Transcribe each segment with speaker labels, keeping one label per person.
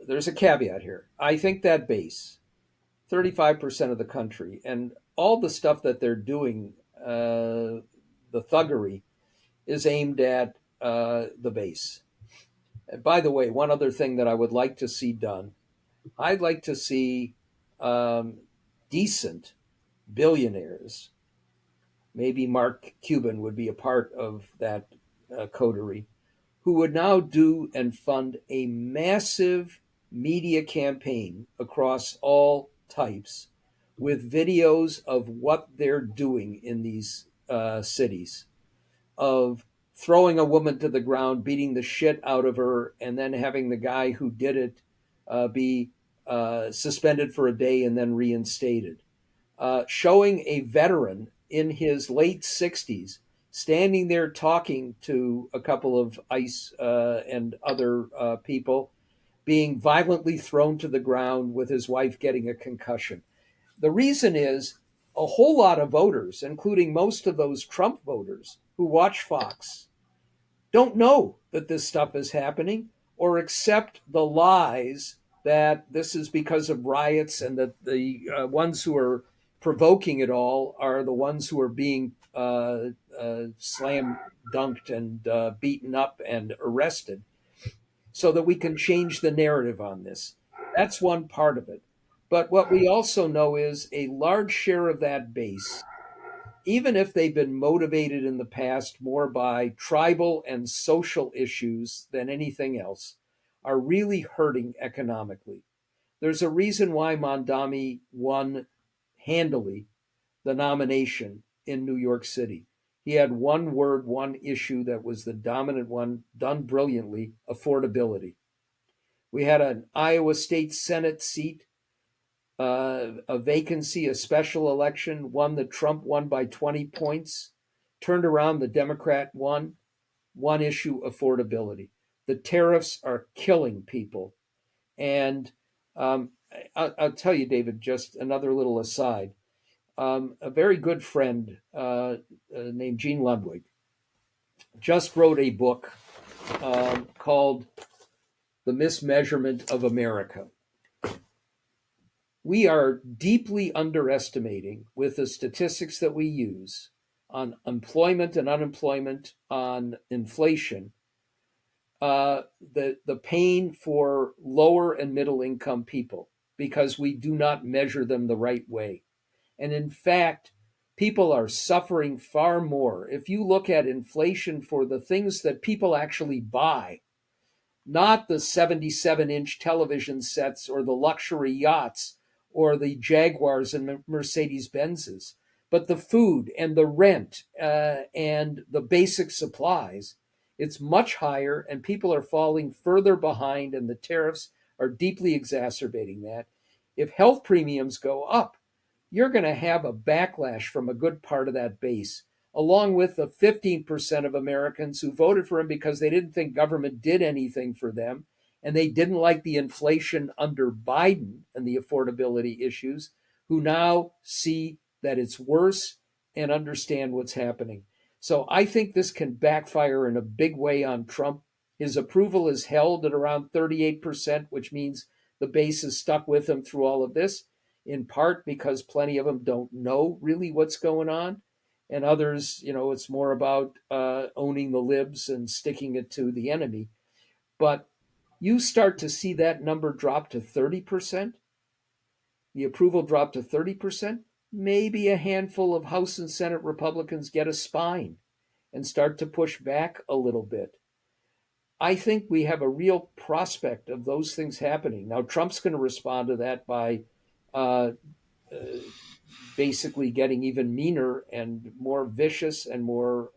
Speaker 1: there's a caveat here. I think that base, 35% of the country, and all the stuff that they're doing, the thuggery, is aimed at the base. And by the way, one other thing that I would like to see done, I'd like to see um, decent billionaires. Maybe Mark Cuban would be a part of that coterie, who would now do and fund a massive media campaign across all types with videos of what they're doing in these cities, of throwing a woman to the ground, beating the shit out of her, and then having the guy who did it be suspended for a day and then reinstated. Showing a veteran in his late 60s standing there talking to a couple of ICE and other people, being violently thrown to the ground with his wife getting a concussion. The reason is a whole lot of voters, including most of those Trump voters who watch Fox, don't know that this stuff is happening or accept the lies that this is because of riots and that the ones who are provoking it all are the ones who are being slam dunked and beaten up and arrested, so that we can change the narrative on this. That's one part of it. But what we also know is a large share of that base, even if they've been motivated in the past more by tribal and social issues than anything else, are really hurting economically. There's a reason why Mondami won handily the nomination in New York City. He had one word, one issue that was the dominant one, done brilliantly: affordability. We had an Iowa State Senate seat, a vacancy, a special election, one that Trump won by 20 points, turned around, the Democrat won, one issue: affordability. The tariffs are killing people. And I'll tell you, David, just another little aside. A very good friend named Gene Ludwig just wrote a book called The Mismeasurement of America. We are deeply underestimating, with the statistics that we use on employment and unemployment, on inflation, the pain for lower and middle income people, because we do not measure them the right way. And in fact, people are suffering far more. If you look at inflation for the things that people actually buy, not the 77-inch television sets or the luxury yachts or the Jaguars and Mercedes Benzes, but the food and the rent and the basic supplies, it's much higher, and people are falling further behind, and the tariffs are deeply exacerbating that. If health premiums go up, you're going to have a backlash from a good part of that base, along with the 15% of Americans who voted for him because they didn't think government did anything for them, and they didn't like the inflation under Biden and the affordability issues, who now see that it's worse and understand what's happening. So I think this can backfire in a big way on Trump. His approval is held at around 38%, which means the base is stuck with him through all of this, in part because plenty of them don't know really what's going on. And others, it's more about owning the libs and sticking it to the enemy. But you start to see that number drop to 30%, the approval drop to 30%, maybe a handful of House and Senate Republicans get a spine and start to push back a little bit. I think we have a real prospect of those things happening. Now, Trump's going to respond to that by uh, uh, basically getting even meaner and more vicious and more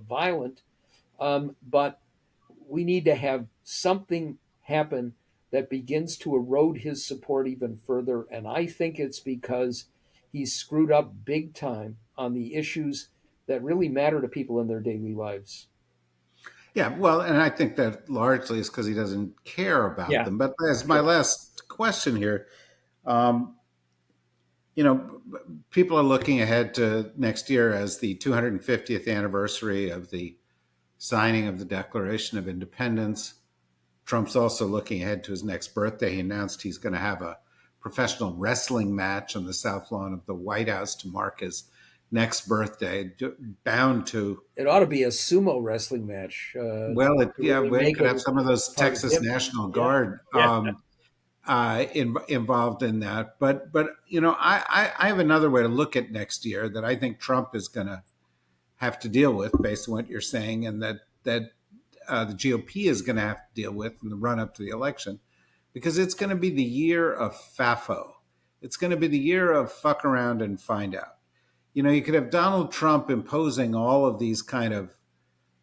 Speaker 1: violent. But we need to have something happen that begins to erode his support even further. And I think it's because he's screwed up big time on the issues that really matter to people in their daily lives.
Speaker 2: Yeah, well, and I think that largely is because he doesn't care about
Speaker 1: Yeah,
Speaker 2: them. But as my
Speaker 1: sure.
Speaker 2: last question here, um, you know, people are looking ahead to next year as the 250th anniversary of the signing of the Declaration of Independence. Trump's also looking ahead to his next birthday. He announced he's going to have a professional wrestling match on the South Lawn of the White House to mark his next birthday, bound to.
Speaker 1: It ought to be a sumo wrestling match
Speaker 2: Well,
Speaker 1: to really
Speaker 2: we
Speaker 1: make
Speaker 2: could
Speaker 1: it
Speaker 2: have some of those
Speaker 1: part of
Speaker 2: Texas
Speaker 1: him.
Speaker 2: National
Speaker 1: Yeah,
Speaker 2: Guard
Speaker 1: yeah.
Speaker 2: involved in that. But you know, I have another way to look at next year that I think Trump is going to have to deal with, based on what you're saying, and that the GOP is going to have to deal with in the run up to the election, because it's going to be the year of FAFO. It's going to be the year of fuck around and find out. You know, you could have Donald Trump imposing all of these kind of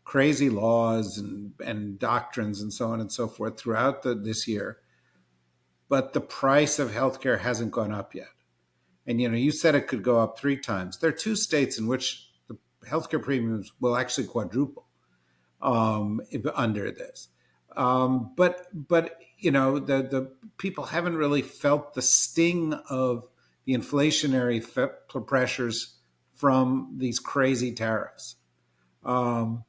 Speaker 2: crazy laws and doctrines and so on and so forth throughout this year, but the price of healthcare hasn't gone up yet. And you know, you said it could go up 3 times. There are 2 states in which the healthcare premiums will actually quadruple under this. But you know, the people haven't really felt the sting of the inflationary pressures from these crazy tariffs. Um,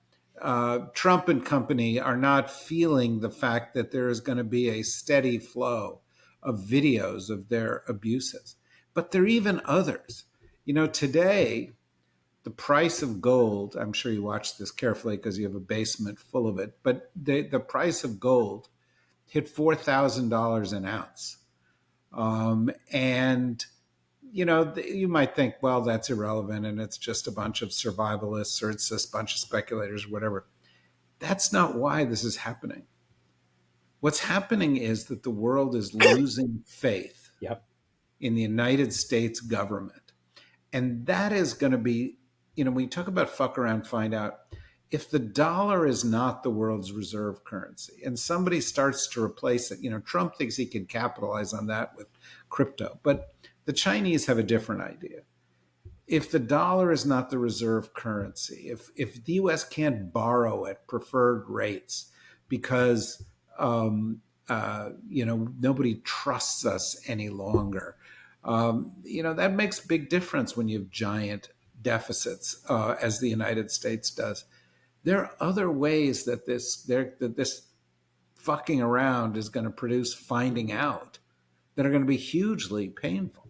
Speaker 2: Trump and company are not feeling the fact that there is going to be a steady flow of videos of their abuses. But there are even others. You know, today, the price of gold, I'm sure you watch this carefully because you have a basement full of it, but the price of gold hit $4,000 an ounce. And you know, you might think, well, that's irrelevant and it's just a bunch of survivalists or it's just a bunch of speculators or whatever. That's not why this is happening. What's happening is that the world is losing faith
Speaker 1: Yep.
Speaker 2: in the United States government. And that is going to be, you know, when you talk about fuck around, find out, if the dollar is not the world's reserve currency and somebody starts to replace it, you know, Trump thinks he can capitalize on that with crypto, but the Chinese have a different idea. If the dollar is not the reserve currency, if the U.S. can't borrow at preferred rates because you know, nobody trusts us any longer, you know, that makes a big difference when you have giant deficits, as the United States does. There are other ways that this fucking around is going to produce finding out that are going to be hugely painful.